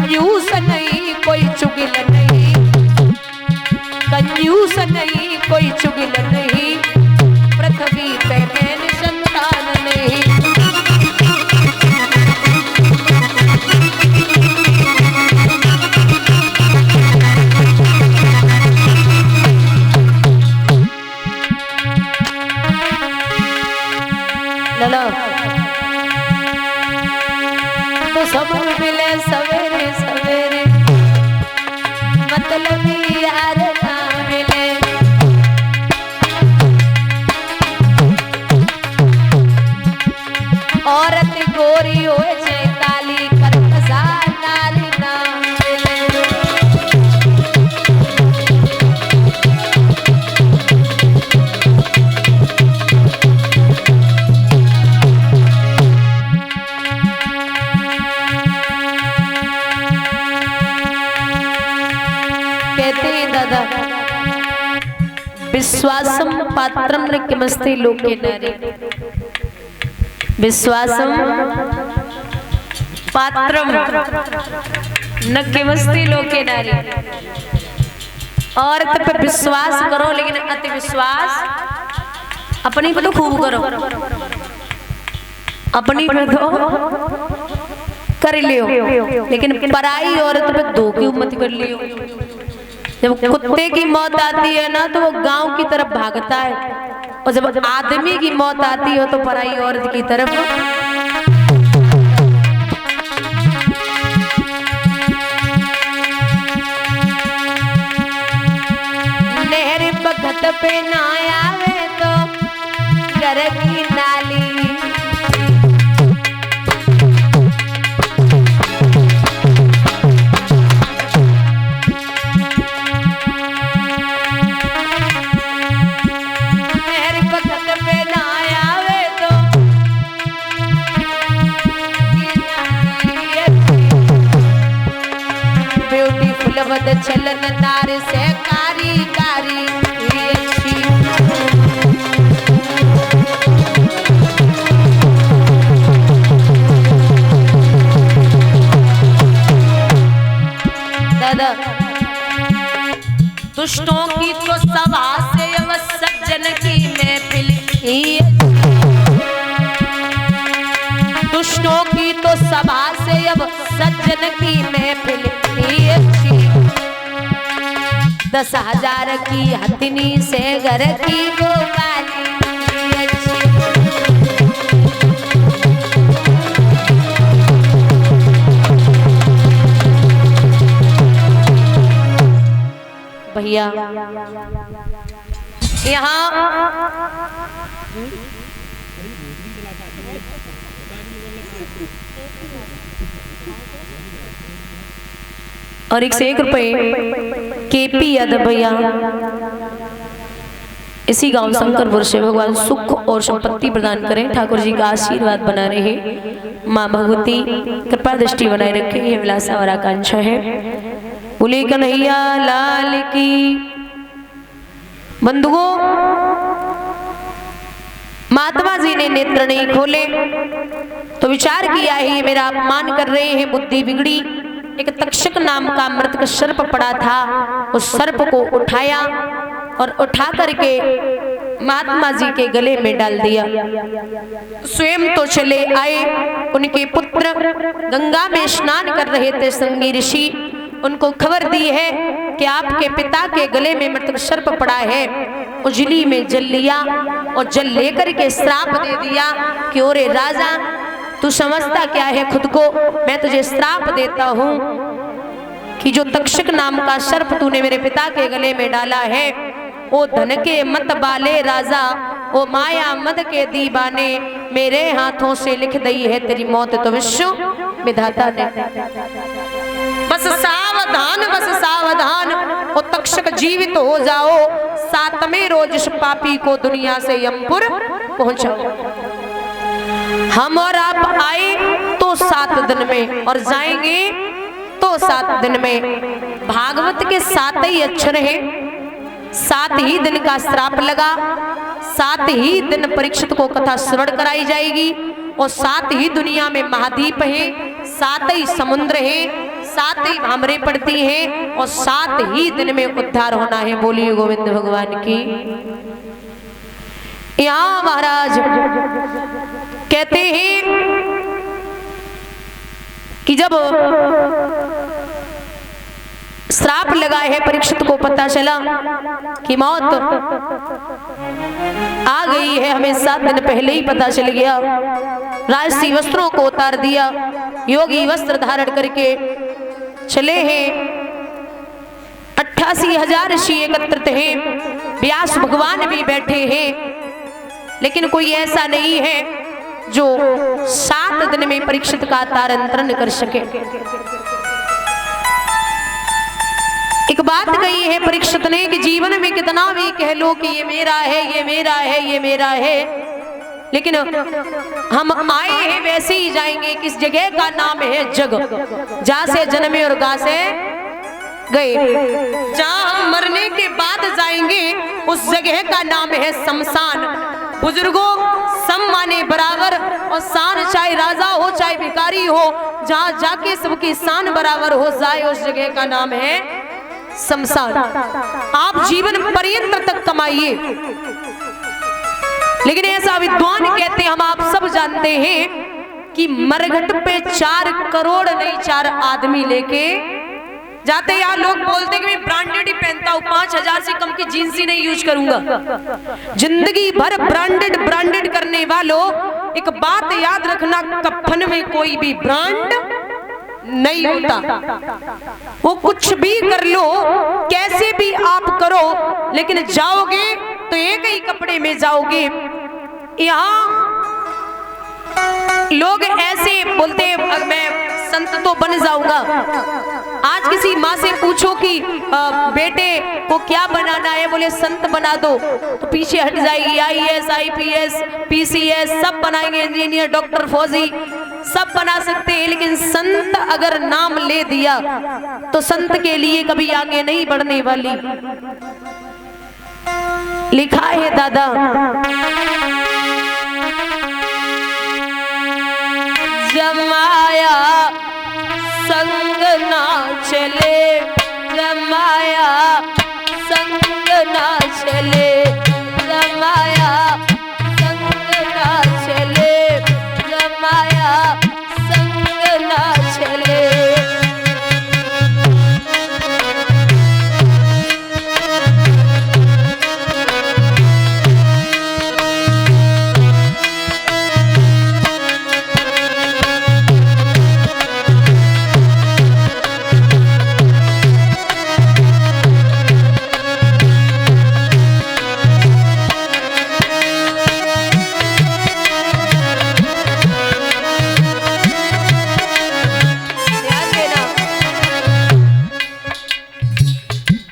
कंजूस नहीं कोई चुगिल नहीं, कंजूस नहीं कोई चुगिल नहीं, पृथ्वी पे मैंने संतान नहीं। ललो तो सब मिले सवेरे सवेरे, मतलब यार ना मिले। औरत गोरी हो चाहे काली, कर नारी ना मिले। कहते हैं दादा, विश्वासम पात्रम न किमस्ति लोके नारी, विश्वासम पात्रम न किमस्ति लोके नारी। औरत पे विश्वास करो, लेकिन अति विश्वास अपनी पे तो खूब करो, अपनी पे तो कर लियो, लेकिन पराई औरत पे दो की उम्मत कर लियो। जब कुत्ते की मौत आती है ना तो वो गांव की तरफ भागता है, और जब आदमी की मौत आती है तो पराई औरत की तरफ। नहर बखत पे ना आवे तो घर की नाली, चलन नार से कारी कारी दादा, दुष्टों की तो सभा से अब सज्जन की महफिल, दुष्टों की तो सभा से अब सज्जन की महफिल। 10,000 की हथनी से घर की गोपाली अच्छी। भैया यहाँ और 101 रुपए केपी यादव भैया, इसी गांव शंकरपुर से भगवान सुख और संपत्ति प्रदान करें, ठाकुर जी का आशीर्वाद बना रहे, माँ भगवती कृपा दृष्टि बनाए रखे, ये विलासा और आकांक्षा है। बोले कन्हैया लाल की। बंधुओं, महात्मा जी ने नेत्र नहीं खोले तो विचार किया है ये मेरा अपमान कर रहे हैं, बुद्धि बिगड़ी। एक तक्षक नाम का मृतक सर्प पड़ा था, उस सर्प को उठाया और उठा करके महात्मा जी के गले में डाल दिया। स्वयं तो चले आए, उनके पुत्र गंगा में स्नान कर रहे थे, संगी ऋषि उनको खबर दी है कि आपके पिता के गले में मृतक सर्प पड़ा है। उजली में जल लिया और जल लेकर के श्राप दे दिया कि ओरे राजा, तू समझता क्या है खुद को, मैं तुझे श्राप देता हूं कि जो तक्षक नाम का सर्प तूने मेरे पिता के गले में डाला है, ओ धन के मत बाले राजा, ओ माया मद के दीवाने, मेरे हाथों से लिख दी है तेरी मौत तो विश्व विधाता ने। बस सावधान, बस सावधान, ओ तक्षक जीवित हो जाओ, 7वें रोज इस पापी को दुनिया से यमपुर पहुंचाओ। हम और आप आए तो 7 दिन में और जाएंगे तो 7 दिन में। भागवत के 7 ही अक्षर हैं, 7 ही दिन का श्राप लगा, 7 ही दिन परीक्षित को कथा श्रवण कराई जाएगी और 7 ही दुनिया में महाद्वीप है, 7 ही समुद्र है, 7 ही भामरे पड़ती हैं और 7 ही दिन में उद्धार होना है। बोलिए गोविंद भगवान की। यहाँ महाराज कहते हैं कि जब श्राप लगा है, परीक्षित को पता चला कि मौत आ गई है, हमें 7 दिन पहले ही पता चल गया। राजसी वस्त्रों को उतार दिया, योगी वस्त्र धारण करके चले हैं। 88,000 ऋषि एकत्रित हैं, व्यास भगवान भी बैठे हैं, लेकिन कोई ऐसा नहीं है जो 7 दिन में परीक्षित का तारंतरण कर सके। एक बात कही है परीक्षित ने कि जीवन में कितना भी कह लो कि ये मेरा है, ये मेरा है, ये मेरा है, लेकिन हम आए हैं वैसे ही जाएंगे। किस जगह का नाम है जग, जहां से जन्मे और गा से गए। जहां हम मरने के बाद जाएंगे उस जगह का नाम है शमशान। बुजुर्गों, सम माने बराबर और शान, चाहे राजा हो चाहे भिखारी हो, जहां जाके सबकी शान बराबर हो जाए उस जगह का नाम है शमशान। आप जीवन पर्यंत तक कमाइए, लेकिन ऐसा विद्वान कहते हैं, हम आप सब जानते हैं कि मरघट पे 4 करोड़ नहीं 4 आदमी लेके जाते। यहाँ लोग बोलते कि मैं ब्रांडेड ही पहनता हूँ, 5,000 से कम की जींस ही नहीं यूज करूंगा। जिंदगी भर ब्रांडेड ब्रांडेड करने वालों, एक बात याद रखना, कफन में कोई भी ब्रांड नहीं होता। वो कुछ भी कर लो, कैसे भी आप करो, लेकिन जाओगे तो एक ही कपड़े में जाओगे। यहाँ लोग ऐसे बोलते मैं संत तो बन जाऊंगा। आज किसी माँ से पूछो कि बेटे को क्या बनाना है, बोले संत बना दो, तो पीछे हट जाएगी। IAS, IPS, PCS सब बनाएंगे, इंजीनियर, डॉक्टर, फौजी सब बना सकते हैं, लेकिन संत अगर नाम ले दिया तो संत के लिए कभी आगे नहीं बढ़ने वाली। लिखा है दादा, जमाया संग ना चले, जमाया संग ना चले, जमाया संग ना चले, जमाया संग ना चले।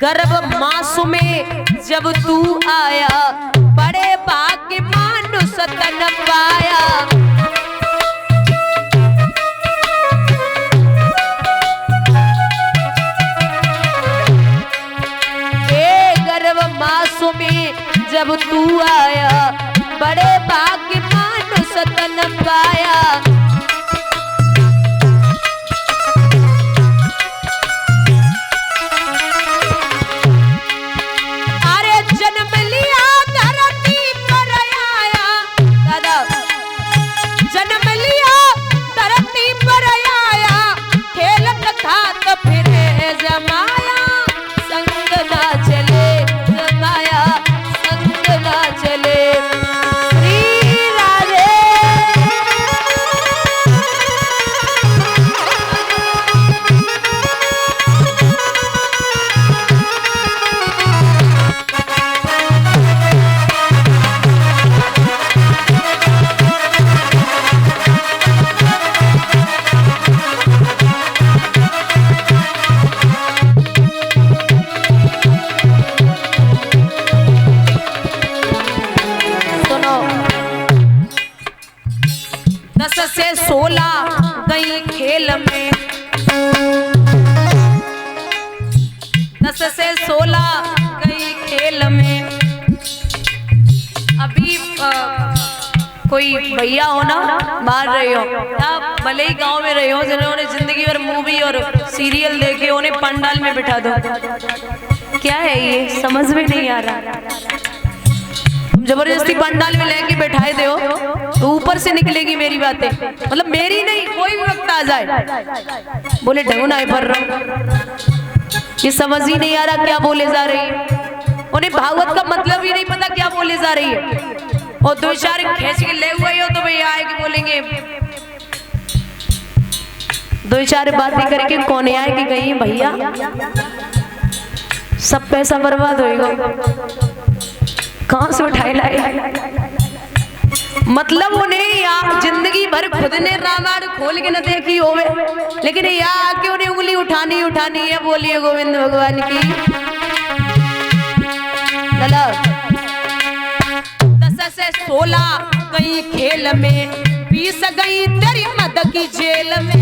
गर्भ मास में जब तू आया, बड़े भाग्य मानुष तन पाया। गर्भ मास में जब तू आया, बड़े भाग्य मानुष तन पाया। कोई भैया हो ना मार रहे हो, आप भले ही गांव में रहे हो, जिन्होंने जिंदगी भर मूवी और सीरियल देखे, उन्हें पंडाल में बिठा दो। क्या है ये, समझ में नहीं आ रहा। जबरदस्ती पंडाल में लेके बैठाए दे हो तो ऊपर से निकलेगी मेरी बातें, मतलब मेरी नहीं, कोई भी वक्त आ जाए बोले ढंगना है पर ये समझ ही नहीं आ रहा क्या बोले जा रही है। उन्हें भागवत का मतलब ही नहीं पता क्या बोले जा रही है, और दो चार खींच के ले हुए हो तो भैया आए कि बोलेंगे, दो चार बातें करके कौन आए कि गई भैया सब पैसा बर्बाद होएगा, कहां से उठाए लाए। मतलब उन्हें या जिंदगी भर खुद ने रामायण खोल के न देखी होवे, लेकिन यहाँ आके उन्हें उंगली उठानी उठानी है। बोलिए गोविंद भगवान की। 10 से 16 गई खेल में, 20 गई तेरी मद की जेल में।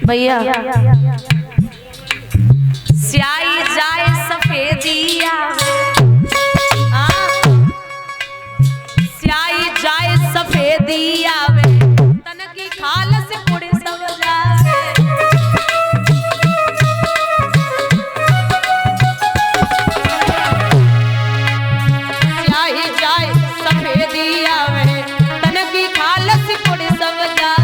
भैया स्याही जाए सफेदिया, स्याही जाए सफेदिया तन की खाल से पुड़े सब जाए। स्याही जाए सफेदिया तन की खाल से पुड़े सब जाए।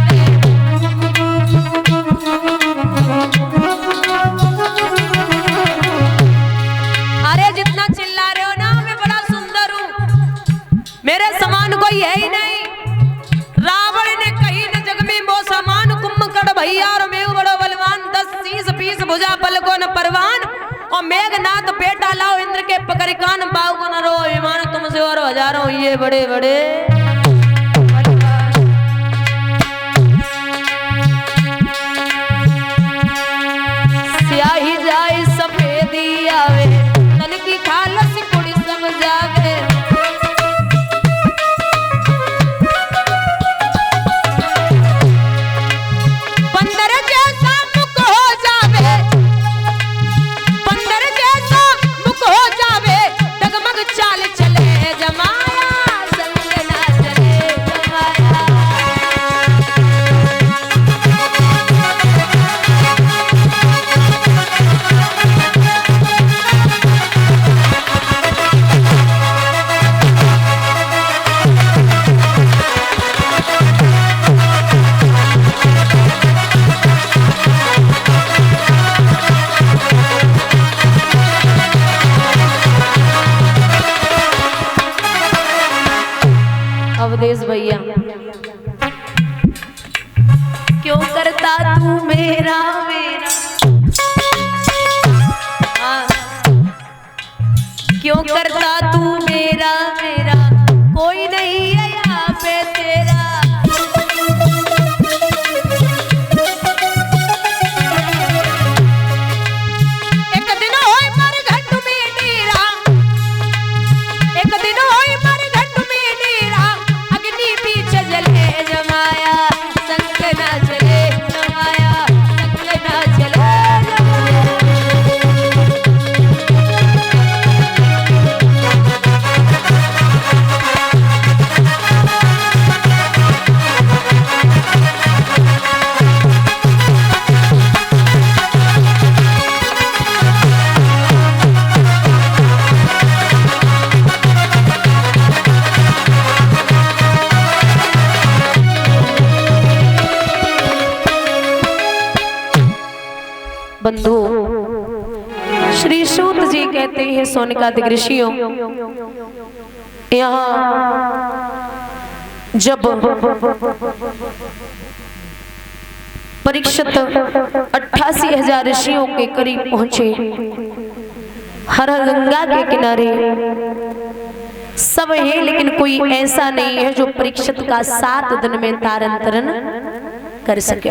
मेरे समान कोई है ही नहीं। रावण ने कही न जग में वो समान, कुंभकर्ण भैया और मैं बड़ो बलवान, 10 शीश 20 भुजा पल को न परवान, और मेघनाथ बेटा लाओ इंद्र के पकड़ कान, पाओ को न रो विमान तुमसे और हजारों ये बड़े बड़े। स्याही जाए सफेदी आवे तन की खाल से कुड़ी सब जावे। अवधेश भैया क्यों करता तू मेरा मेरा, क्यों करता तू मेरा मेरा, कोई नहीं है यहाँ पे तेरा। एक दिन होए मर घट में डेरा, एक दिन होए मर घट में डेरा, अग्नि पीछे जले जमाया, संग ना चले जमाया, संग ना चले जमाया। बंधु श्री सूत जी कहते हैं सोनकादिक ऋषियों, यहाँ जब परीक्षित 88,000 ऋषियों के करीब पहुंचे, हर गंगा के किनारे सब है, लेकिन कोई ऐसा नहीं है जो परीक्षित का 7 दिन में तारन तरन कर सके।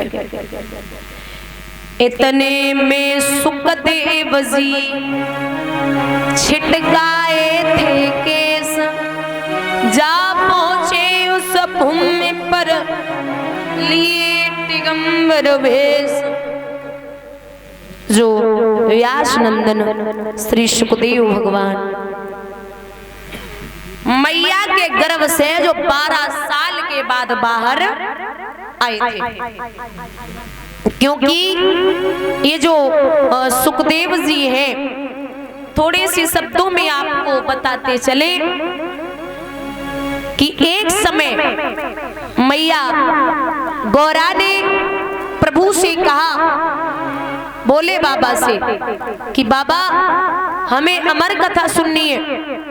इतने में सुखदेव जी छिटकाए थे केस, जा पहुंचे उस भूमि पर लिए दिगंबर वेश। जो व्यास नंदन श्री सुखदेव भगवान मैया के गर्भ से जो 12 साल के बाद बाहर आए थे, क्योंकि ये जो सुखदेव जी हैं, थोड़े से शब्दों में आपको बताते चले कि एक समय मैया गौरा ने प्रभु से कहा, बोले बाबा से कि बाबा हमें अमर कथा सुननी है।